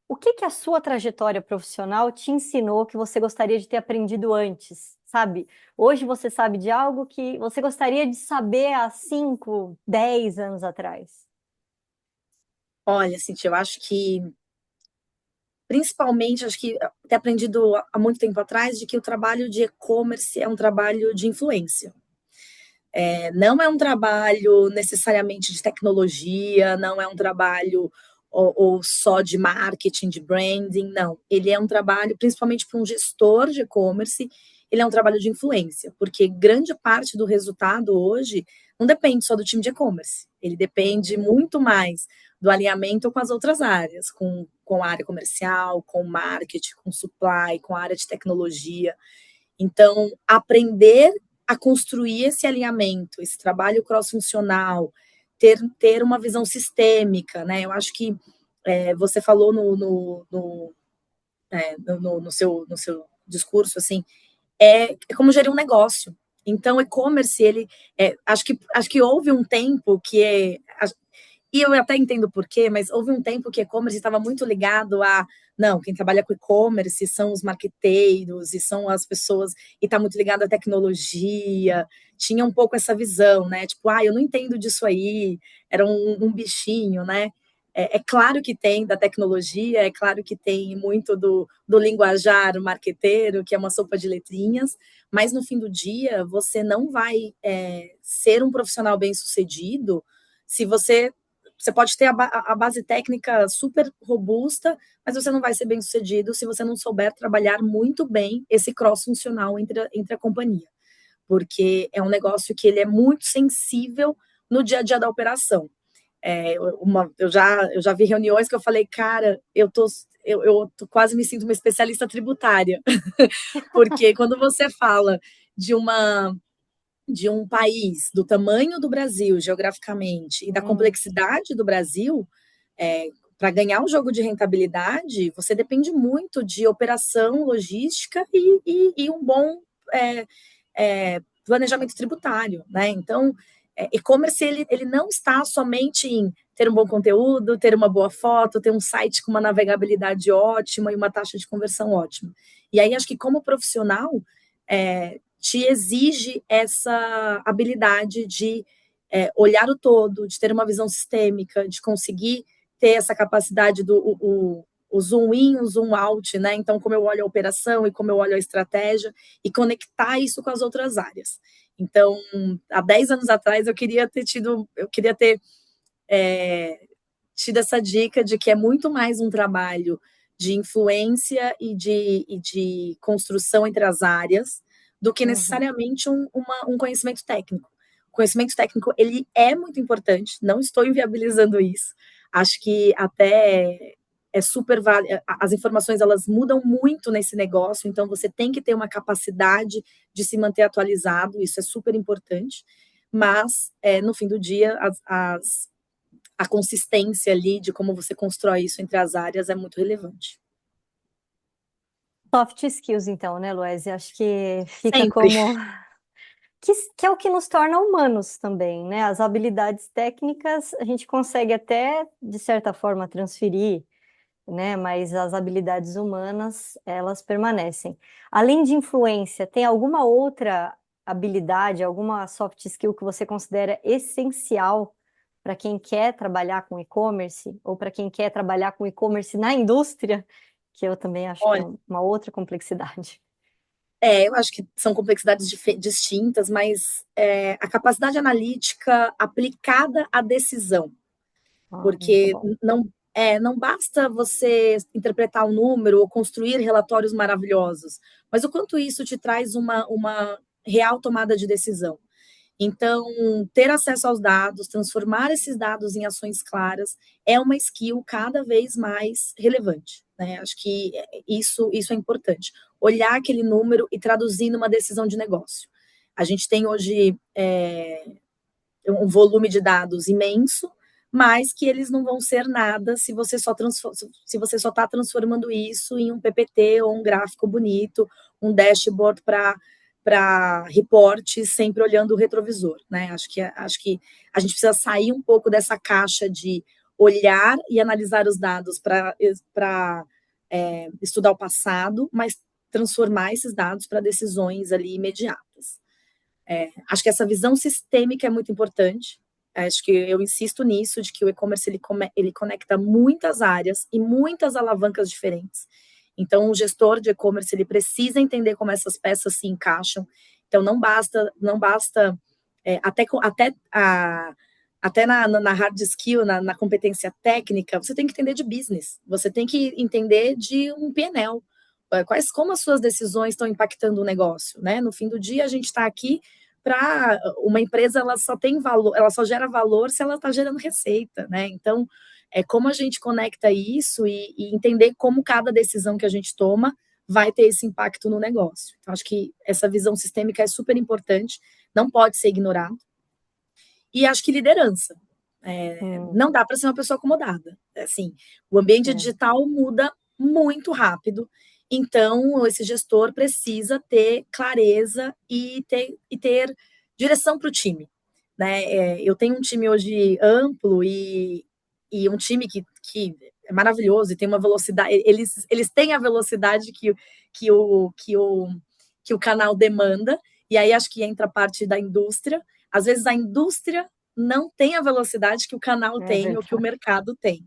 Speaker 1: o que que a sua trajetória profissional te ensinou que você gostaria de ter aprendido antes, sabe? Hoje você sabe de algo que você gostaria de saber há 5, 10 anos atrás.
Speaker 2: Olha, Cintia, eu acho que, principalmente, acho que ter aprendido há muito tempo atrás de que o trabalho de e-commerce é um trabalho de influência. Não é um trabalho necessariamente de tecnologia, não é um trabalho ou só de marketing, de branding, não. Ele é um trabalho, principalmente para um gestor de e-commerce, ele é um trabalho de influência, porque grande parte do resultado hoje não depende só do time de e-commerce, ele depende
Speaker 1: Uhum.
Speaker 2: muito mais do alinhamento com as outras áreas, com a área comercial, com marketing, com supply, com a área de tecnologia. Então, aprender a construir esse alinhamento, esse trabalho cross-funcional, ter uma visão sistêmica, né? Eu acho que você falou no seu discurso, assim, é como gerir um negócio. Então, e-commerce, acho que houve um tempo e eu até entendo por quê, mas houve um tempo que e-commerce estava muito ligado a, não, quem trabalha com e-commerce são os marqueteiros e são as pessoas, e está muito ligado à tecnologia, tinha um pouco essa visão, né? Tipo, eu não entendo disso aí, era um bichinho, né? É claro que tem da tecnologia, é claro que tem muito do linguajar marqueteiro, que é uma sopa de letrinhas, mas no fim do dia, você não vai ser um profissional bem-sucedido se você pode ter a base técnica super robusta, mas você não vai ser bem sucedido se você não souber trabalhar muito bem esse cross-funcional entre a companhia. Porque é um negócio que ele é muito sensível no dia a dia da operação. Eu já vi reuniões que eu falei, cara, eu quase me sinto uma especialista tributária. Porque quando você fala de um país do tamanho do Brasil, geograficamente, e da
Speaker 1: Hum,
Speaker 2: complexidade do Brasil, para ganhar o jogo de rentabilidade, você depende muito de operação, logística e um bom é, planejamento tributário, né? Então, e-commerce ele não está somente em ter um bom conteúdo, ter uma boa foto, ter um site com uma navegabilidade ótima e uma taxa de conversão ótima. E aí acho que como profissional te exige essa habilidade de olhar o todo, de ter uma visão sistêmica, de conseguir ter essa capacidade do o zoom in, o zoom out, né? Então, como eu olho a operação e como eu olho a estratégia e conectar isso com as outras áreas. Então, há 10 anos atrás, eu queria ter tido essa dica de que é muito mais um trabalho de influência e de construção entre as áreas do que
Speaker 1: uhum.
Speaker 2: necessariamente um conhecimento técnico. O conhecimento técnico, ele é muito importante, não estou inviabilizando isso. Acho que até é super válido, as informações elas mudam muito nesse negócio, então você tem que ter uma capacidade de se manter atualizado, isso é super importante, mas no fim do dia a consistência ali de como você constrói isso entre as áreas é muito relevante.
Speaker 1: Soft skills, então, né, Luézia? Acho que fica
Speaker 2: Sempre.
Speaker 1: como que é o que nos torna humanos também, né? As habilidades técnicas a gente consegue até, de certa forma, transferir, né? Mas as habilidades humanas, elas permanecem. Além de influência, tem alguma outra habilidade, alguma soft skill que você considera essencial para quem quer trabalhar com e-commerce ou para quem quer trabalhar com e-commerce na indústria, que eu também acho que é
Speaker 2: Olha,
Speaker 1: uma outra complexidade.
Speaker 2: eu acho que são complexidades distintas, mas a capacidade analítica aplicada à decisão,
Speaker 1: Ah, muito
Speaker 2: porque
Speaker 1: bom.
Speaker 2: não basta você interpretar um número ou construir relatórios maravilhosos, mas o quanto isso te traz uma real tomada de decisão. Então, ter acesso aos dados, transformar esses dados em ações claras, é uma skill cada vez mais relevante, né? Acho que isso é importante. Olhar aquele número e traduzir numa decisão de negócio. A gente tem hoje um volume de dados imenso, mas que eles não vão ser nada se você só está transformando isso em um PPT ou um gráfico bonito, um dashboard para reportes, sempre olhando o retrovisor, né? Acho que a gente precisa sair um pouco dessa caixa de olhar e analisar os dados para estudar o passado, mas transformar esses dados para decisões ali imediatas. Acho que essa visão sistêmica é muito importante. Acho que eu insisto nisso, de que o e-commerce ele conecta muitas áreas e muitas alavancas diferentes. Então, o gestor de e-commerce ele precisa entender como essas peças se encaixam. Então, não basta até na hard skill, na competência técnica, você tem que entender de business, você tem que entender de um P&L, como as suas decisões estão impactando o negócio, né? No fim do dia, a gente está aqui para uma empresa, ela só tem valor, ela só gera valor se ela está gerando receita, né? Então, como a gente conecta isso e entender como cada decisão que a gente toma vai ter esse impacto no negócio. Então, acho que essa visão sistêmica é super importante, não pode ser ignorado. E acho que liderança. Não dá para ser uma pessoa acomodada. Assim, o ambiente digital muda muito rápido, então esse gestor precisa ter clareza e ter direção para o time. Né? Eu tenho um time hoje amplo e um time que é maravilhoso e tem uma velocidade. Eles têm a velocidade que o canal demanda, e aí acho que entra a parte da indústria. Às vezes a indústria não tem a velocidade que o canal tem ou que o mercado tem.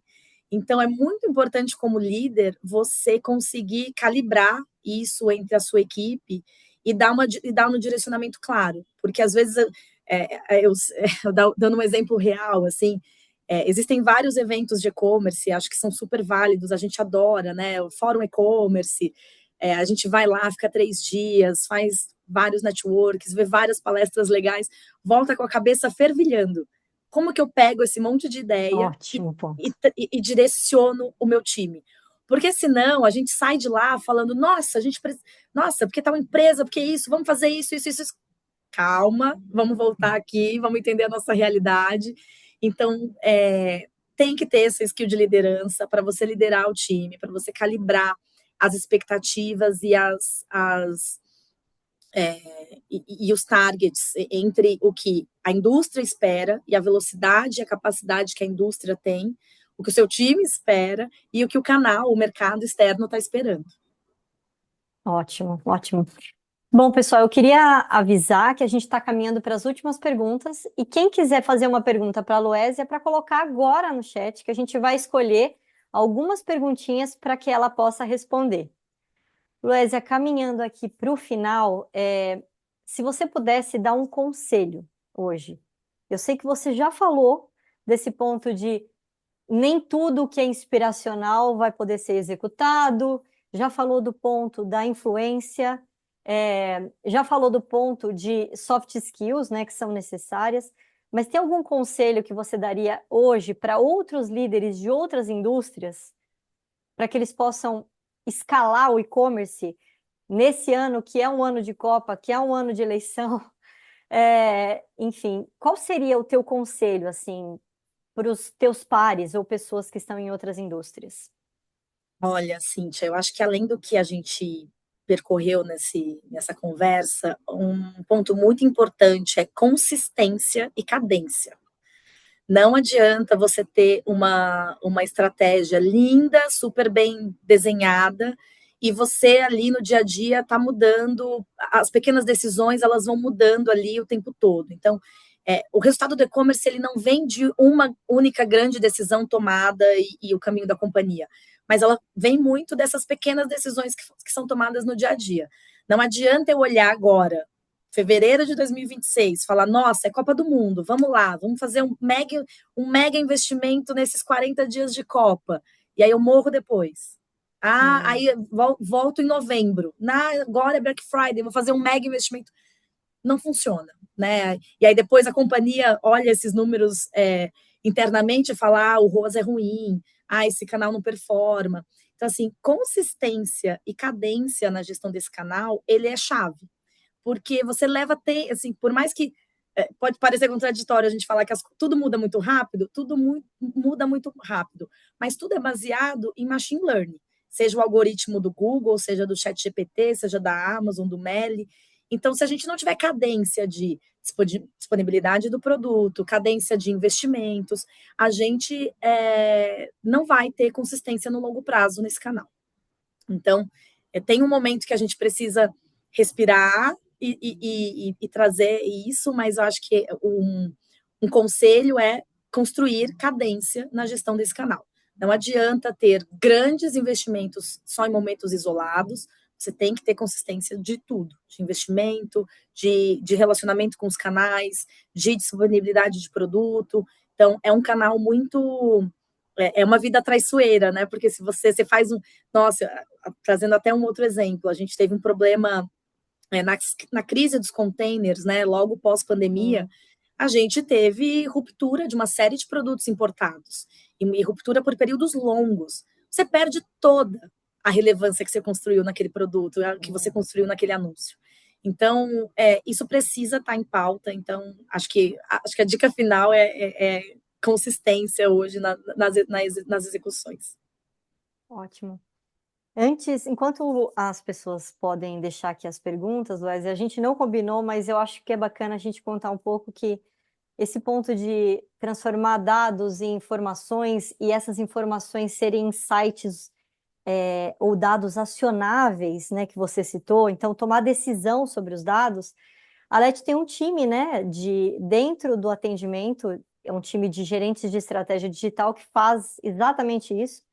Speaker 2: Então, é muito importante, como líder, você conseguir calibrar isso entre a sua equipe e dar um direcionamento claro. Porque, às vezes, dando um exemplo real, assim, existem vários eventos de e-commerce, acho que são super válidos, a gente adora, né? O Fórum E-Commerce, a gente vai lá, fica 3 dias, faz vários networks, vê várias palestras legais, volta com a cabeça fervilhando. Como que eu pego esse monte de ideia e direciono o meu time? Porque senão a gente sai de lá falando, nossa, porque tal empresa, porque isso, vamos fazer isso. Calma, vamos voltar aqui, vamos entender a nossa realidade. Então, tem que ter essa skill de liderança para você liderar o time, para você calibrar as expectativas e os targets entre o que a indústria espera e a velocidade e a capacidade que a indústria tem, o que o seu time espera e o que o canal, o mercado externo está esperando.
Speaker 1: Ótimo, ótimo. Bom, pessoal, eu queria avisar que a gente está caminhando para as últimas perguntas e quem quiser fazer uma pergunta para a Loésia, é para colocar agora no chat, que a gente vai escolher algumas perguntinhas para que ela possa responder. Loésia, caminhando aqui para o final, se você pudesse dar um conselho hoje. Eu sei que você já falou desse ponto de nem tudo que é inspiracional vai poder ser executado, já falou do ponto da influência, já falou do ponto de soft skills, né, que são necessárias, mas tem algum conselho que você daria hoje para outros líderes de outras indústrias, para que eles possam escalar o e-commerce nesse ano, que é um ano de Copa, que é um ano de eleição? Enfim, qual seria o teu conselho, assim, para os teus pares ou pessoas que estão em outras indústrias?
Speaker 2: Olha, Cíntia, eu acho que além do que a gente percorreu nessa conversa, um ponto muito importante é consistência e cadência. Não adianta você ter uma estratégia linda, super bem desenhada, e você ali no dia a dia está mudando, as pequenas decisões elas vão mudando ali o tempo todo. Então, o resultado do e-commerce ele não vem de uma única grande decisão tomada e o caminho da companhia, mas ela vem muito dessas pequenas decisões que são tomadas no dia a dia. Não adianta eu olhar agora, fevereiro de 2026, falar, nossa, é Copa do Mundo, vamos lá, vamos fazer um mega investimento nesses 40 dias de Copa, e aí eu morro depois. Aí volto em novembro. Agora é Black Friday, vou fazer um mega investimento. não funciona, né? E aí depois a companhia olha esses números internamente e fala, o ROAS é ruim, esse canal não performa. Então, assim, consistência e cadência na gestão desse canal, ele é chave, porque você leva, assim, por mais que pode parecer contraditório a gente falar que tudo muda muito rápido, muda muito rápido, mas tudo é baseado em machine learning, seja o algoritmo do Google, seja do ChatGPT, seja da Amazon, do Meli. Então, se a gente não tiver cadência de disponibilidade do produto, cadência de investimentos, a gente não vai ter consistência no longo prazo nesse canal. Então, tem um momento que a gente precisa respirar e trazer isso, mas eu acho que um conselho é construir cadência na gestão desse canal. Não adianta ter grandes investimentos só em momentos isolados, você tem que ter consistência de tudo, de investimento, de relacionamento com os canais, de disponibilidade de produto. Então, é um canal muito... É uma vida traiçoeira, né? Porque se você faz Nossa, trazendo até um outro exemplo, a gente teve um problema na crise dos containers, né? Logo pós-pandemia, a gente teve ruptura de uma série de produtos importados e ruptura por períodos longos. Você perde toda a relevância que você construiu naquele produto, que você construiu naquele anúncio. Então, isso precisa estar em pauta. Então, acho que a dica final é consistência hoje nas execuções.
Speaker 1: Ótimo. Antes, enquanto as pessoas podem deixar aqui as perguntas, Wesley, a gente não combinou, mas eu acho que é bacana a gente contar um pouco que esse ponto de transformar dados em informações e essas informações serem insights ou dados acionáveis, né, que você citou, então tomar decisão sobre os dados. A Leti tem um time, né, dentro do atendimento, é um time de gerentes de estratégia digital que faz exatamente isso,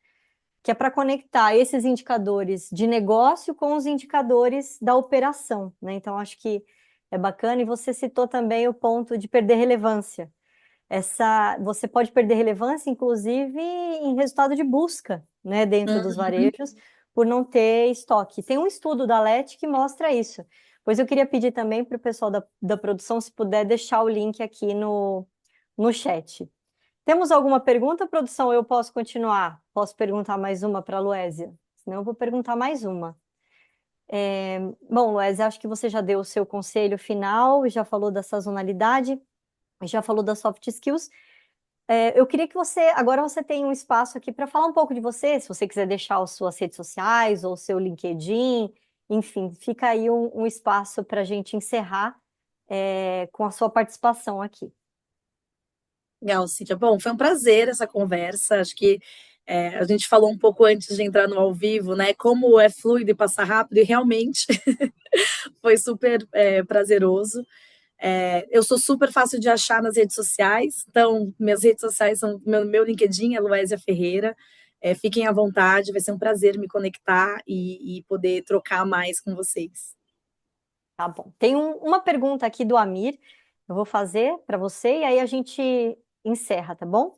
Speaker 1: que é para conectar esses indicadores de negócio com os indicadores da operação, né? Então, acho que é bacana, e você citou também o ponto de perder relevância. Você pode perder relevância, inclusive, em resultado de busca, né, dentro dos varejos, por não ter estoque. Tem um estudo da LET que mostra isso. Pois eu queria pedir também para o pessoal da produção, se puder deixar o link aqui no chat. Temos alguma pergunta, produção? Eu posso continuar? Posso perguntar mais uma para a Luésia? Senão eu vou perguntar mais uma. Bom, Luésia, acho que você já deu o seu conselho final, já falou da sazonalidade, já falou das soft skills. Eu queria que agora você tenha um espaço aqui para falar um pouco de você, se você quiser deixar as suas redes sociais ou o seu LinkedIn, enfim, fica aí um espaço para a gente encerrar com a sua participação aqui.
Speaker 2: Legal, Cíntia. Bom, foi um prazer essa conversa. Acho que a gente falou um pouco antes de entrar no ao vivo, né? Como é fluido e passa rápido, e realmente foi super prazeroso. Eu sou super fácil de achar nas redes sociais, então minhas redes sociais são meu LinkedIn é Luésia Ferreira. Fiquem à vontade, vai ser um prazer me conectar e poder trocar mais com vocês.
Speaker 1: Tá bom. Tem uma pergunta aqui do Amir, eu vou fazer para você e aí a gente encerra, tá bom?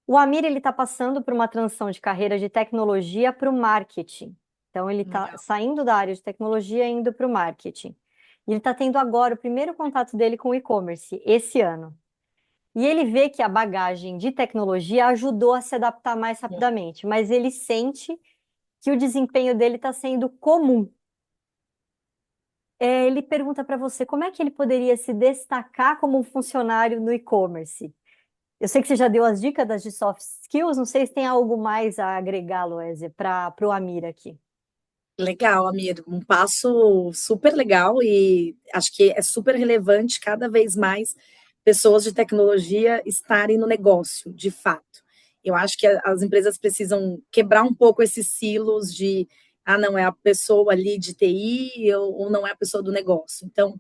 Speaker 1: O Amir, ele está passando por uma transição de carreira de tecnologia para o marketing. Então, ele está saindo da área de tecnologia e indo para o marketing. E ele está tendo agora o primeiro contato dele com o e-commerce, esse ano. E ele vê que a bagagem de tecnologia ajudou a se adaptar mais rapidamente, mas ele sente que o desempenho dele está sendo comum. Ele pergunta para você como é que ele poderia se destacar como um funcionário no e-commerce. Eu sei que você já deu as dicas das de soft skills, não sei se tem algo mais a agregar, Loésia, para o Amir aqui.
Speaker 2: Legal, Amir, um passo super legal e acho que é super relevante cada vez mais pessoas de tecnologia estarem no negócio, de fato. Eu acho que as empresas precisam quebrar um pouco esses silos de, não é a pessoa ali de TI ou não é a pessoa do negócio. Então,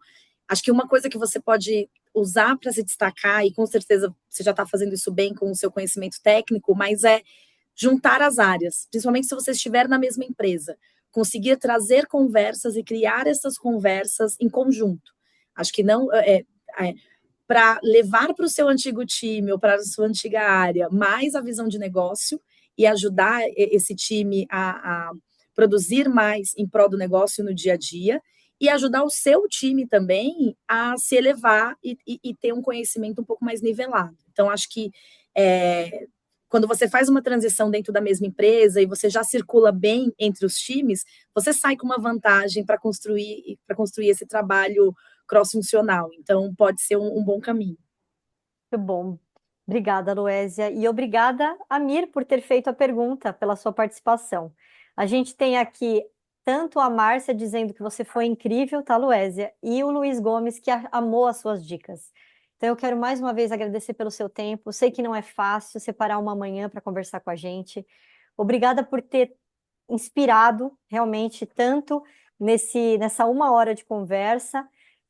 Speaker 2: acho que uma coisa que você pode usar para se destacar, e com certeza você já está fazendo isso bem com o seu conhecimento técnico, mas é juntar as áreas, principalmente se você estiver na mesma empresa, conseguir trazer conversas e criar essas conversas em conjunto. Acho que não para levar para o seu antigo time ou para a sua antiga área mais a visão de negócio e ajudar esse time a produzir mais em prol do negócio no dia a dia, e ajudar o seu time também a se elevar e ter um conhecimento um pouco mais nivelado. Então, acho que quando você faz uma transição dentro da mesma empresa e você já circula bem entre os times, você sai com uma vantagem para construir esse trabalho cross-funcional. Então, pode ser um bom caminho.
Speaker 1: Muito bom. Obrigada, Luésia. E obrigada, Amir, por ter feito a pergunta, pela sua participação. A gente tem aqui tanto a Márcia dizendo que você foi incrível, tá, Luésia? E o Luiz Gomes, que amou as suas dicas. Então, eu quero mais uma vez agradecer pelo seu tempo. Sei que não é fácil separar uma manhã para conversar com a gente. Obrigada por ter inspirado realmente tanto nessa uma hora de conversa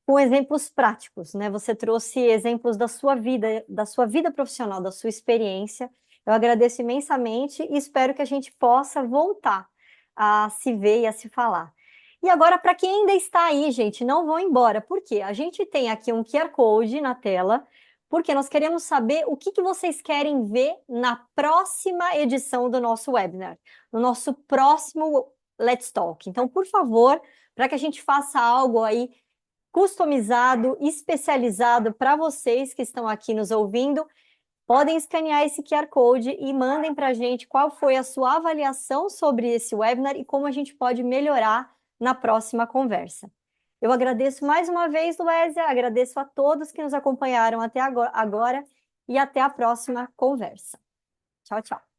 Speaker 1: com exemplos práticos, né? Você trouxe exemplos da sua vida profissional, da sua experiência. Eu agradeço imensamente e espero que a gente possa voltar a se ver e a se falar. E agora, para quem ainda está aí, gente, não vão embora. Por quê? A gente tem aqui um QR Code na tela, porque nós queremos saber o que vocês querem ver na próxima edição do nosso webinar, no nosso próximo Let's Talk. Então, por favor, para que a gente faça algo aí customizado, especializado para vocês que estão aqui nos ouvindo, podem escanear esse QR Code e mandem para a gente qual foi a sua avaliação sobre esse webinar e como a gente pode melhorar na próxima conversa. Eu agradeço mais uma vez, Luésia, agradeço a todos que nos acompanharam até agora e até a próxima conversa. Tchau, tchau.